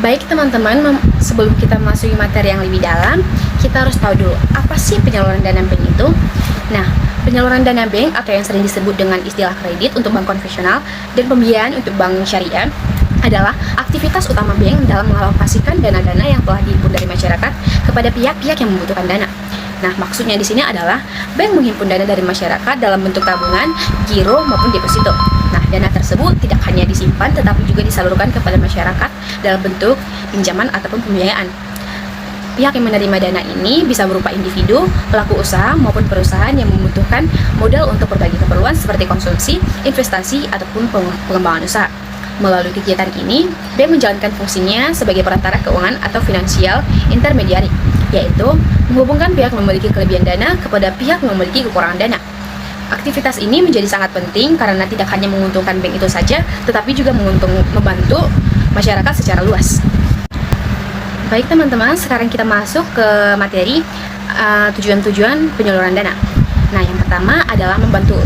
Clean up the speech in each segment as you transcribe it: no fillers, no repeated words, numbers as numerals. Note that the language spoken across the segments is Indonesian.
Baik teman-teman, sebelum kita masuki materi yang lebih dalam, kita harus tahu dulu apa sih penyaluran dana bank itu. Nah, penyaluran dana bank atau yang sering disebut dengan istilah kredit untuk bank konvensional dan pembiayaan untuk bank syariah adalah aktivitas utama bank dalam mengalokasikan dana-dana yang telah dihimpun dari masyarakat kepada pihak-pihak yang membutuhkan dana. Nah, maksudnya di sini adalah bank menghimpun dana dari masyarakat dalam bentuk tabungan, giro maupun deposito. Nah, dana tersebut tidak hanya disimpan tetapi juga disalurkan kepada masyarakat dalam bentuk pinjaman ataupun pembiayaan. Pihak yang menerima dana ini bisa berupa individu, pelaku usaha maupun perusahaan yang membutuhkan modal untuk berbagai keperluan seperti konsumsi, investasi ataupun pengembangan usaha. Melalui kegiatan ini, bank menjalankan fungsinya sebagai perantara keuangan atau finansial intermediary, yaitu menghubungkan pihak yang memiliki kelebihan dana kepada pihak yang memiliki kekurangan dana. Aktivitas ini menjadi sangat penting karena tidak hanya menguntungkan bank itu saja, tetapi juga membantu masyarakat secara luas. Baik teman-teman, sekarang kita masuk ke materi tujuan-tujuan penyaluran dana. Nah, yang pertama adalah membantu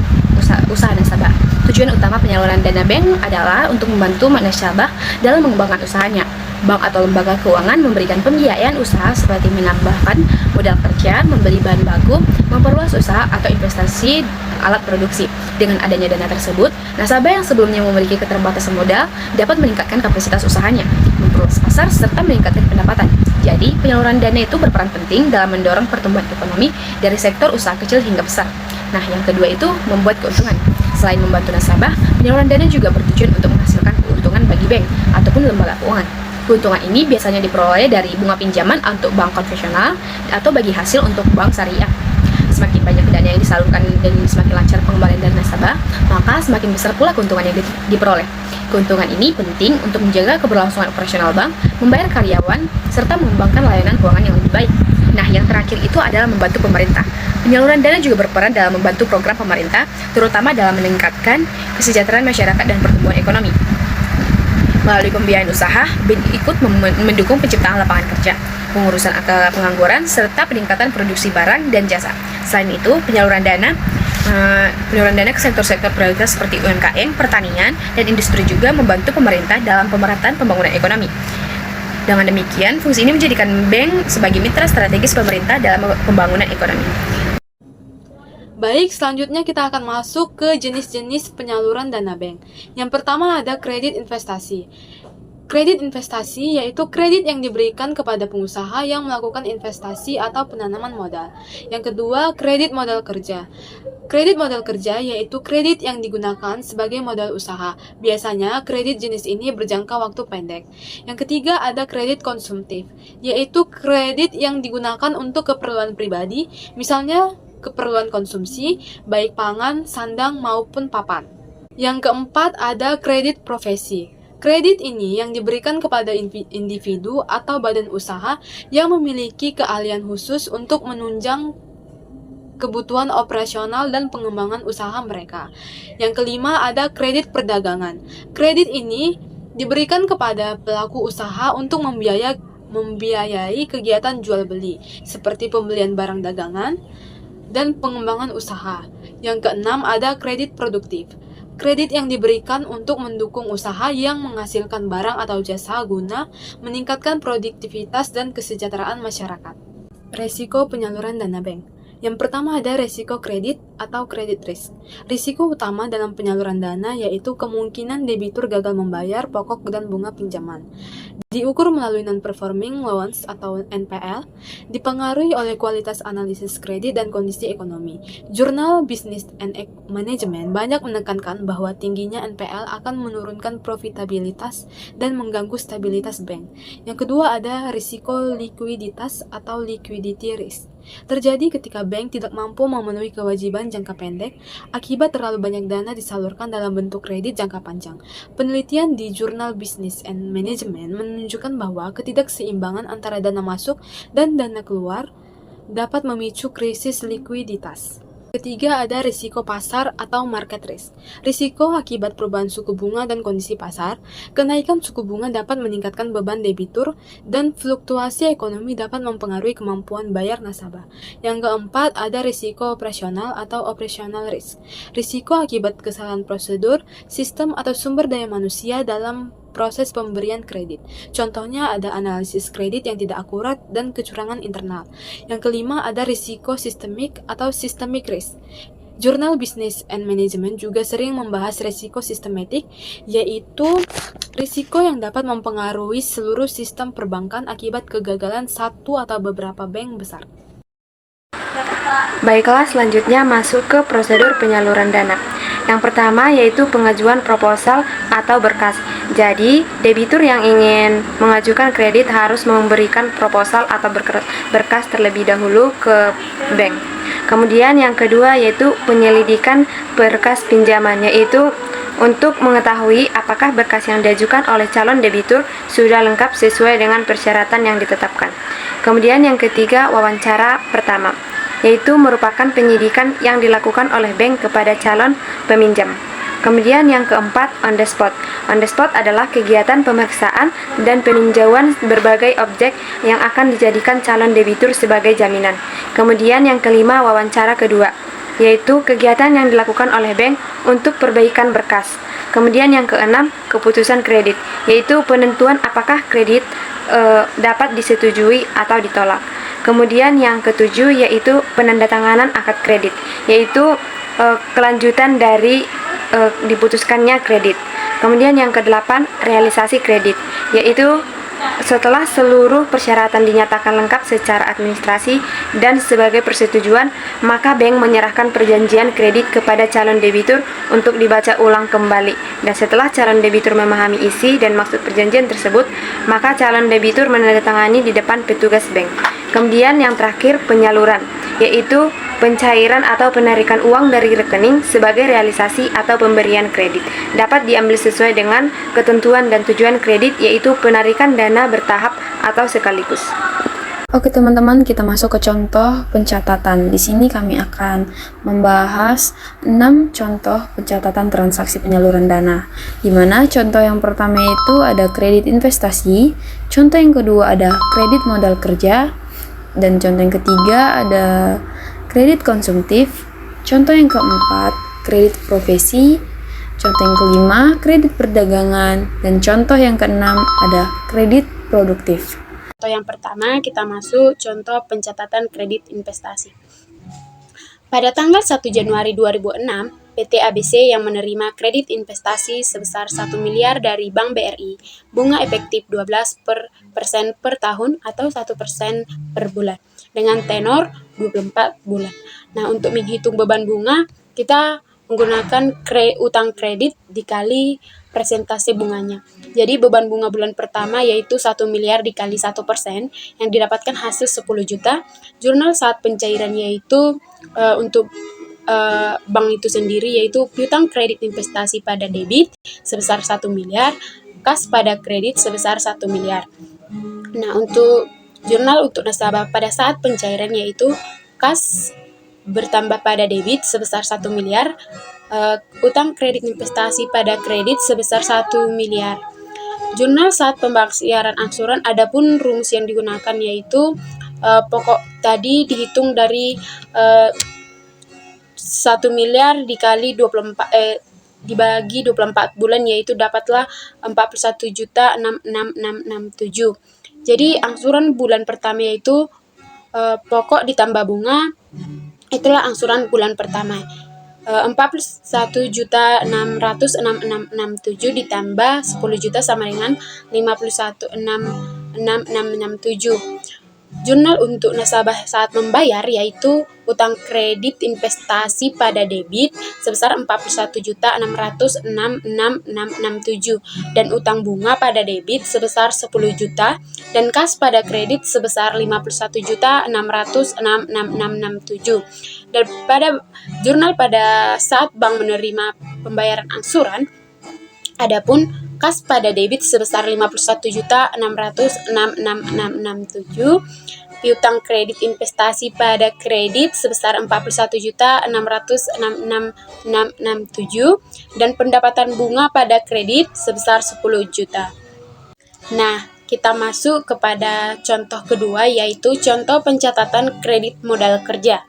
usaha nasabah. Tujuan utama penyaluran dana bank adalah untuk membantu nasabah dalam mengembangkan usahanya. Bank atau lembaga keuangan memberikan pembiayaan usaha seperti menambahkan modal kerja, membeli bahan baku, memperluas usaha atau investasi alat produksi. Dengan adanya dana tersebut, nasabah yang sebelumnya memiliki keterbatasan modal dapat meningkatkan kapasitas usahanya, memperluas pasar, serta meningkatkan pendapatan. Jadi, penyaluran dana itu berperan penting dalam mendorong pertumbuhan ekonomi dari sektor usaha kecil hingga besar. Nah, yang kedua itu membuat keuntungan. Selain membantu nasabah, penyaluran dana juga bertujuan untuk menghasilkan keuntungan bagi bank ataupun lembaga keuangan. Keuntungan ini biasanya diperoleh dari bunga pinjaman untuk bank konvensional atau bagi hasil untuk bank syariah. Semakin banyak dana yang disalurkan dan semakin lancar pengembalian dari nasabah, maka semakin besar pula keuntungan yang diperoleh. Keuntungan ini penting untuk menjaga keberlangsungan operasional bank, membayar karyawan, serta mengembangkan layanan keuangan yang lebih baik. Nah, yang terakhir itu adalah membantu pemerintah. Penyaluran dana juga berperan dalam membantu program pemerintah, terutama dalam meningkatkan kesejahteraan masyarakat dan pertumbuhan ekonomi. Melalui pembiayaan usaha, BIN ikut mendukung penciptaan lapangan kerja, pengurusan angka pengangguran, serta peningkatan produksi barang dan jasa. Selain itu, penyaluran dana ke sektor-sektor prioritas seperti UMKM, pertanian, dan industri juga membantu pemerintah dalam pemerataan pembangunan ekonomi. Dengan demikian, fungsi ini menjadikan bank sebagai mitra strategis pemerintah dalam pembangunan ekonomi. Baik, selanjutnya kita akan masuk ke jenis-jenis penyaluran dana bank. Yang pertama ada kredit investasi. Kredit investasi yaitu kredit yang diberikan kepada pengusaha yang melakukan investasi atau penanaman modal. Yang kedua, kredit modal kerja. Kredit modal kerja yaitu kredit yang digunakan sebagai modal usaha. Biasanya, kredit jenis ini berjangka waktu pendek. Yang ketiga, ada kredit konsumtif, yaitu kredit yang digunakan untuk keperluan pribadi, misalnya keperluan konsumsi, baik pangan, sandang, maupun papan. Yang keempat, ada kredit profesi. Kredit ini yang diberikan kepada individu atau badan usaha yang memiliki keahlian khusus untuk menunjang kebutuhan operasional dan pengembangan usaha mereka. Yang kelima, ada kredit perdagangan. Kredit ini diberikan kepada pelaku usaha untuk membiayai kegiatan jual beli, seperti pembelian barang dagangan dan pengembangan usaha. Yang keenam, ada kredit produktif. Kredit yang diberikan untuk mendukung usaha yang menghasilkan barang atau jasa guna meningkatkan produktivitas dan kesejahteraan masyarakat. Resiko penyaluran dana bank. Yang pertama ada resiko kredit atau credit risk. Risiko utama dalam penyaluran dana yaitu kemungkinan debitur gagal membayar pokok dan bunga pinjaman. Diukur melalui non-performing loans atau NPL, dipengaruhi oleh kualitas analisis kredit dan kondisi ekonomi. Jurnal Business and Management banyak menekankan bahwa tingginya NPL akan menurunkan profitabilitas dan mengganggu stabilitas bank. Yang kedua ada risiko likuiditas atau liquidity risk. Terjadi ketika bank tidak mampu memenuhi kewajiban jangka pendek akibat terlalu banyak dana disalurkan dalam bentuk kredit jangka panjang. Penelitian di Jurnal Business and Management menunjukkan bahwa ketidakseimbangan antara dana masuk dan dana keluar dapat memicu krisis likuiditas. Ketiga ada risiko pasar atau market risk. Risiko akibat perubahan suku bunga dan kondisi pasar. Kenaikan suku bunga dapat meningkatkan beban debitur dan fluktuasi ekonomi dapat mempengaruhi kemampuan bayar nasabah. Yang keempat ada risiko operasional atau operational risk. Risiko akibat kesalahan prosedur, sistem atau sumber daya manusia dalam proses pemberian kredit. Contohnya ada analisis kredit yang tidak akurat dan kecurangan internal. Yang kelima ada risiko sistemik atau systemic risk. Jurnal Business and Management juga sering membahas risiko sistematik, yaitu risiko yang dapat mempengaruhi seluruh sistem perbankan akibat kegagalan satu atau beberapa bank besar. Baiklah, selanjutnya masuk ke prosedur penyaluran dana. Yang pertama yaitu pengajuan proposal atau berkas. Jadi, debitur yang ingin mengajukan kredit harus memberikan proposal atau berkas terlebih dahulu ke bank. Kemudian yang kedua yaitu penyelidikan berkas pinjaman, yaitu untuk mengetahui apakah berkas yang diajukan oleh calon debitur sudah lengkap sesuai dengan persyaratan yang ditetapkan. Kemudian yang ketiga, wawancara pertama, yaitu merupakan penyidikan yang dilakukan oleh bank kepada calon peminjam. Kemudian yang keempat, on the spot. On the spot adalah kegiatan pemeriksaan dan peninjauan berbagai objek yang akan dijadikan calon debitur sebagai jaminan. Kemudian yang kelima, wawancara kedua, yaitu kegiatan yang dilakukan oleh bank untuk perbaikan berkas. Kemudian yang keenam, keputusan kredit, yaitu penentuan apakah kredit dapat disetujui atau ditolak. Kemudian yang ketujuh yaitu penandatanganan akad kredit, yaitu kelanjutan dari diputuskannya kredit. Kemudian yang kedelapan, realisasi kredit, yaitu setelah seluruh persyaratan dinyatakan lengkap secara administrasi dan sebagai persetujuan, maka bank menyerahkan perjanjian kredit kepada calon debitur untuk dibaca ulang kembali. Dan setelah calon debitur memahami isi dan maksud perjanjian tersebut, maka calon debitur menandatangani di depan petugas bank. Kemudian yang terakhir, penyaluran, yaitu pencairan atau penarikan uang dari rekening sebagai realisasi atau pemberian kredit. Dapat diambil sesuai dengan ketentuan dan tujuan kredit, yaitu penarikan dana bertahap atau sekaligus. Oke teman-teman, kita masuk ke contoh pencatatan. Di sini kami akan membahas 6 contoh pencatatan transaksi penyaluran dana. Di mana contoh yang pertama itu ada kredit investasi, contoh yang kedua ada kredit modal kerja, dan contoh yang ketiga ada kredit konsumtif, contoh yang keempat kredit profesi, contoh yang kelima kredit perdagangan, dan contoh yang keenam ada kredit produktif. Contoh yang pertama, kita masuk contoh pencatatan kredit investasi. Pada tanggal 1 Januari 2006, PT ABC yang menerima kredit investasi sebesar 1 miliar dari Bank BRI, bunga efektif 12% per tahun atau 1% per bulan, dengan tenor 24 bulan. Nah, untuk menghitung beban bunga, kita menggunakan utang kredit dikali persentase bunganya. Jadi beban bunga bulan pertama yaitu 1 miliar dikali 1% yang didapatkan hasil 10 juta. Jurnal saat pencairan yaitu untuk bank itu sendiri yaitu piutang kredit investasi pada debit sebesar 1 miliar, kas pada kredit sebesar 1 miliar. Nah, untuk jurnal untuk nasabah pada saat pencairan yaitu kas bertambah pada debit sebesar 1 miliar, utang kredit investasi pada kredit sebesar 1 miliar. Jurnal saat pembayaran angsuran, adapun rumus yang digunakan yaitu pokok tadi dihitung dari 1 miliar dikali 24 dibagi 24 bulan, yaitu dapatlah 41.66667. Jadi angsuran bulan pertama yaitu pokok ditambah bunga, itulah angsuran bulan pertama. 41.66667 ditambah 10 juta sama dengan 51.66667. Jurnal untuk nasabah saat membayar yaitu utang kredit investasi pada debit sebesar 41.66667 dan utang bunga pada debit sebesar 10 juta dan kas pada kredit sebesar 51.66667. Dan pada jurnal pada saat bank menerima pembayaran angsuran, adapun kas pada debit sebesar 51.66667, piutang kredit investasi pada kredit sebesar 41.66667 dan pendapatan bunga pada kredit sebesar 10 juta. Nah, kita masuk kepada contoh kedua yaitu contoh pencatatan kredit modal kerja.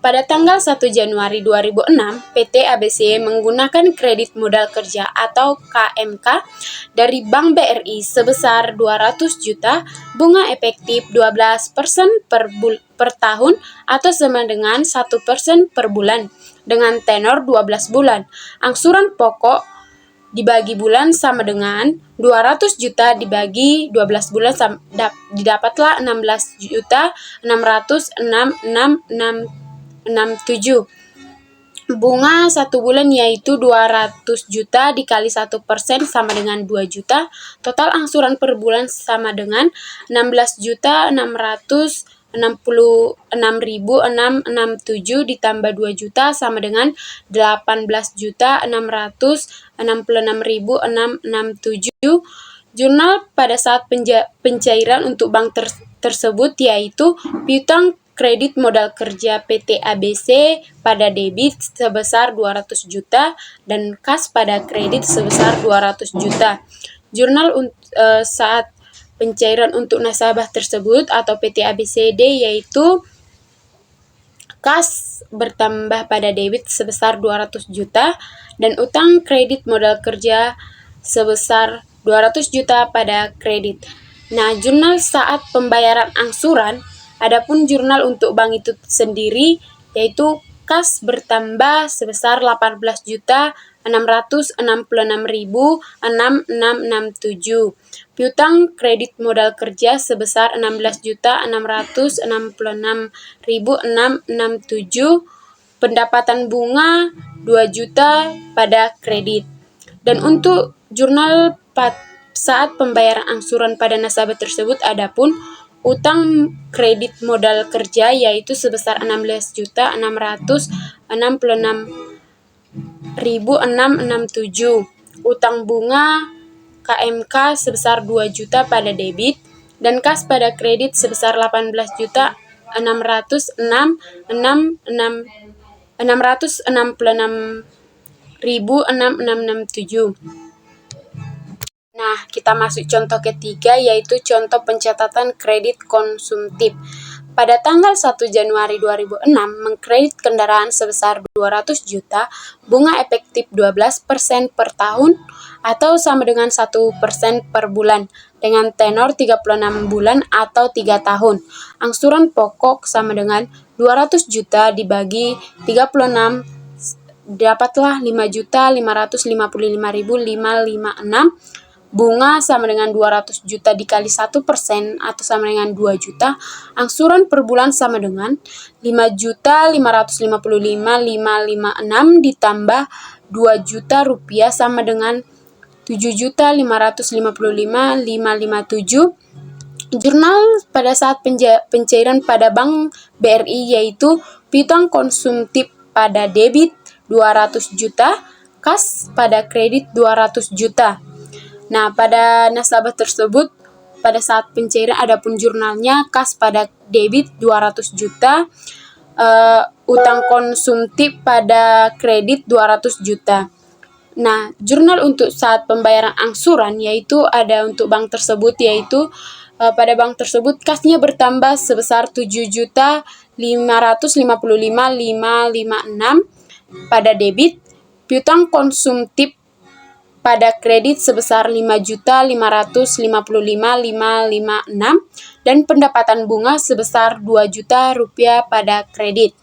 Pada tanggal 1 Januari 2006, PT ABC menggunakan kredit modal kerja atau KMK dari Bank BRI sebesar 200 juta, bunga efektif 12% per tahun atau sama dengan 1% per bulan dengan tenor 12 bulan. Angsuran pokok dibagi bulan sama dengan 200 juta dibagi 12 bulan didapatlah 16.606.667. Bunga 1 bulan yaitu 200 juta dikali 1% sama dengan 2 juta. Total angsuran per bulan sama dengan 16.666.667 ditambah 2 juta sama dengan 18.666.667. Jurnal pada saat pencairan untuk bank tersebut yaitu piutang kredit modal kerja PT ABC pada debit sebesar 200 juta dan kas pada kredit sebesar 200 juta. Jurnal saat pencairan untuk nasabah tersebut atau PT ABCD yaitu kas bertambah pada debit sebesar 200 juta dan utang kredit modal kerja sebesar 200 juta pada kredit. Nah, jurnal saat pembayaran angsuran. Adapun jurnal untuk bank itu sendiri yaitu kas bertambah sebesar 18.666.667. Piutang kredit modal kerja sebesar 16.666.667. Pendapatan bunga 2 juta pada kredit. Dan untuk jurnal saat pembayaran angsuran pada nasabah tersebut adapun utang kredit modal kerja yaitu sebesar 16.666.667. Utang bunga KMK sebesar 2 juta pada debit dan kas pada kredit sebesar 18.666.667. Nah, kita masuk contoh ketiga yaitu contoh pencatatan kredit konsumtif. Pada tanggal 1 Januari 2006 mengkredit kendaraan sebesar 200 juta, bunga efektif 12% per tahun atau sama dengan 1% per bulan dengan tenor 36 bulan atau 3 tahun. Angsuran pokok sama dengan 200 juta dibagi 36 dapatlah 5.555.556. Bunga sama dengan 200 juta dikali 1% atau sama dengan 2 juta. Angsuran per bulan sama dengan 5.555.556 ditambah 2 juta rupiah sama dengan 7.555.557. Jurnal pada saat pencairan pada Bank BRI yaitu piutang konsumtif pada debit 200 juta, kas pada kredit 200 juta. Nah, pada nasabah tersebut pada saat pencairan adapun jurnalnya kas pada debit 200 juta, utang konsumtif pada kredit 200 juta. Nah, jurnal untuk saat pembayaran angsuran yaitu ada untuk bank tersebut yaitu pada bank tersebut kasnya bertambah sebesar 7.555.556 pada debit, piutang konsumtif pada kredit sebesar 5.555.556 dan pendapatan bunga sebesar 2 juta rupiah pada kredit.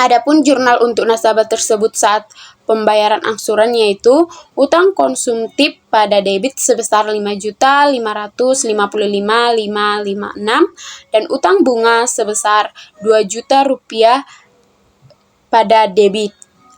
Adapun jurnal untuk nasabah tersebut saat pembayaran angsuran yaitu utang konsumtif pada debit sebesar 5.555.556 dan utang bunga sebesar 2 juta rupiah pada debit.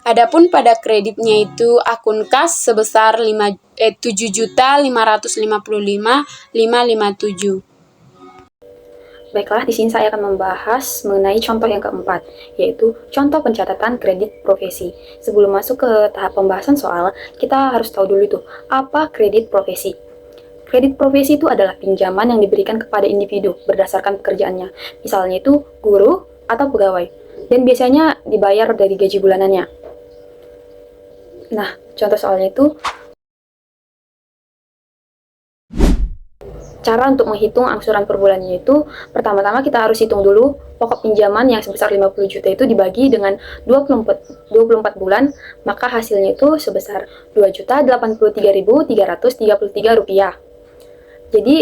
Adapun pada kreditnya itu akun kas sebesar 7.555.557. Baiklah, di sini saya akan membahas mengenai contoh yang keempat, yaitu contoh pencatatan kredit profesi. Sebelum masuk ke tahap pembahasan soal, kita harus tahu dulu itu, apa kredit profesi. Kredit profesi itu adalah pinjaman yang diberikan kepada individu berdasarkan pekerjaannya, misalnya itu guru atau pegawai, dan biasanya dibayar dari gaji bulanannya. Nah, contoh soalnya itu cara untuk menghitung angsuran per bulannya itu, pertama-tama kita harus hitung dulu pokok pinjaman yang sebesar 50 juta itu dibagi dengan 24 bulan, maka hasilnya itu sebesar Rp2.083.333. Jadi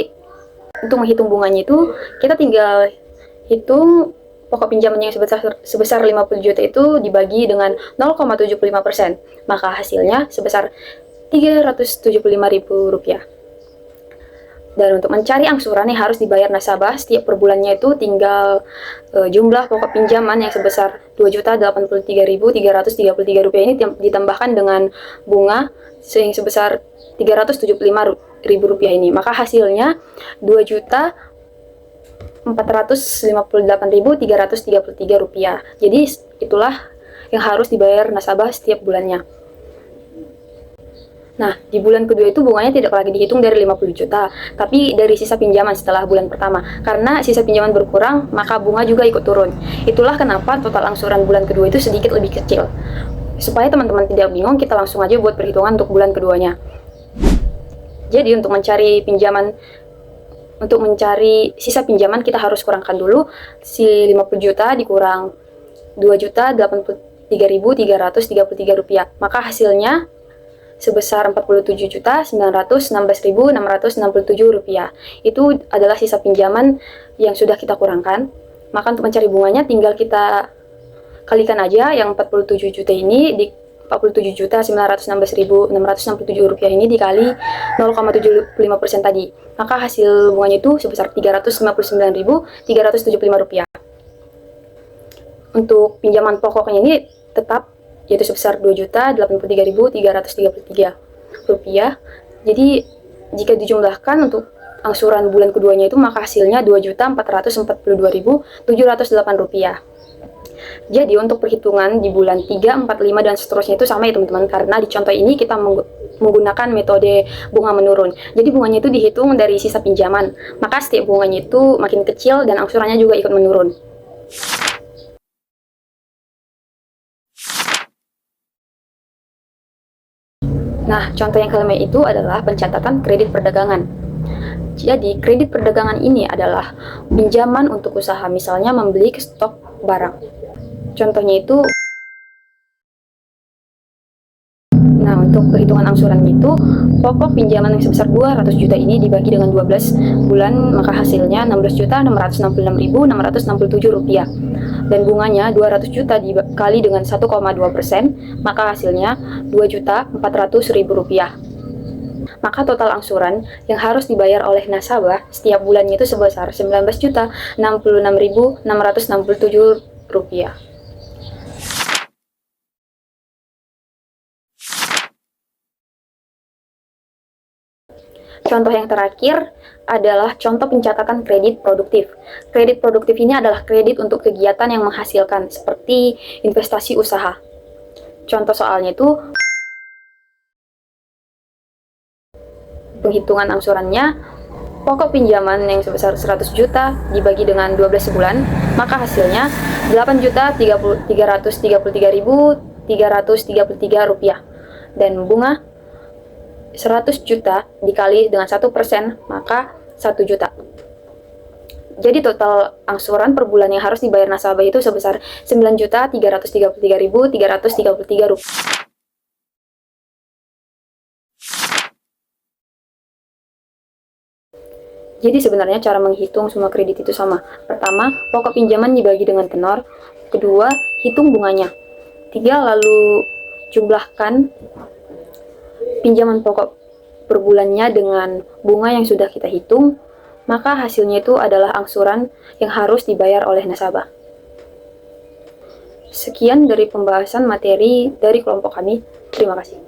untuk menghitung bunganya itu kita tinggal hitung pokok pinjamannya yang sebesar 50 juta itu dibagi dengan 0,75%, maka hasilnya sebesar Rp375.000. Dan untuk mencari angsuran yang harus dibayar nasabah setiap per bulannya itu tinggal jumlah pokok pinjaman yang sebesar Rp2.083.333 ini ditambahkan dengan bunga yang sebesar Rp375.000 ini. Maka hasilnya Rp2.458.333. Jadi itulah yang harus dibayar nasabah setiap bulannya. Nah, di bulan kedua itu bunganya tidak lagi dihitung dari 50 juta, tapi dari sisa pinjaman setelah bulan pertama. Karena sisa pinjaman berkurang, maka bunga juga ikut turun. Itulah kenapa total angsuran bulan kedua itu sedikit lebih kecil. Supaya teman-teman tidak bingung, kita langsung aja buat perhitungan untuk bulan keduanya. Jadi untuk mencari sisa pinjaman, kita harus kurangkan dulu si 50 juta dikurang Rp2.083.333. Maka hasilnya sebesar Rp47.916.667. Itu adalah sisa pinjaman yang sudah kita kurangkan. Maka untuk mencari bunganya tinggal kita kalikan aja yang 47 juta ini di 47.916.667 ini dikali 0,75% tadi. Maka hasil bunganya itu sebesar Rp359.375. Untuk pinjaman pokoknya ini tetap yaitu sebesar Rp2.083.333. Jadi jika dijumlahkan untuk angsuran bulan keduanya itu, maka hasilnya Rp2.442.708. Jadi untuk perhitungan di bulan 3, 4, 5 dan seterusnya itu sama ya teman-teman, karena di contoh ini kita menggunakan metode bunga menurun. Jadi bunganya itu dihitung dari sisa pinjaman, maka setiap bunganya itu makin kecil dan angsurannya juga ikut menurun. Nah, contoh yang kelima itu adalah pencatatan kredit perdagangan. Jadi, kredit perdagangan ini adalah pinjaman untuk usaha, misalnya membeli stok barang. Contohnya itu, nah untuk perhitungan angsuran itu, pokok pinjaman yang sebesar 200 juta ini dibagi dengan 12 bulan, maka hasilnya Rp16.666.667. Dan bunganya 200 juta dikali dengan 1,2%, maka hasilnya Rp2.400.000. Maka total angsuran yang harus dibayar oleh nasabah setiap bulannya itu sebesar Rp19.066.667. Contoh yang terakhir adalah contoh pencatatan kredit produktif. Kredit produktif ini adalah kredit untuk kegiatan yang menghasilkan, seperti investasi usaha. Contoh soalnya itu, penghitungan angsurannya, pokok pinjaman yang sebesar 100 juta dibagi dengan 12 bulan, maka hasilnya Rp8.333.333. Dan bunga 100 juta dikali dengan 1%, maka 1 juta. Jadi total angsuran per bulan yang harus dibayar nasabah itu sebesar Rp9.333.333. Jadi sebenarnya cara menghitung semua kredit itu sama. Pertama, pokok pinjaman dibagi dengan tenor. Kedua, hitung bunganya. Tiga, lalu jumlahkan pinjaman pokok per bulannya dengan bunga yang sudah kita hitung, maka hasilnya itu adalah angsuran yang harus dibayar oleh nasabah. Sekian dari pembahasan materi dari kelompok kami. Terima kasih.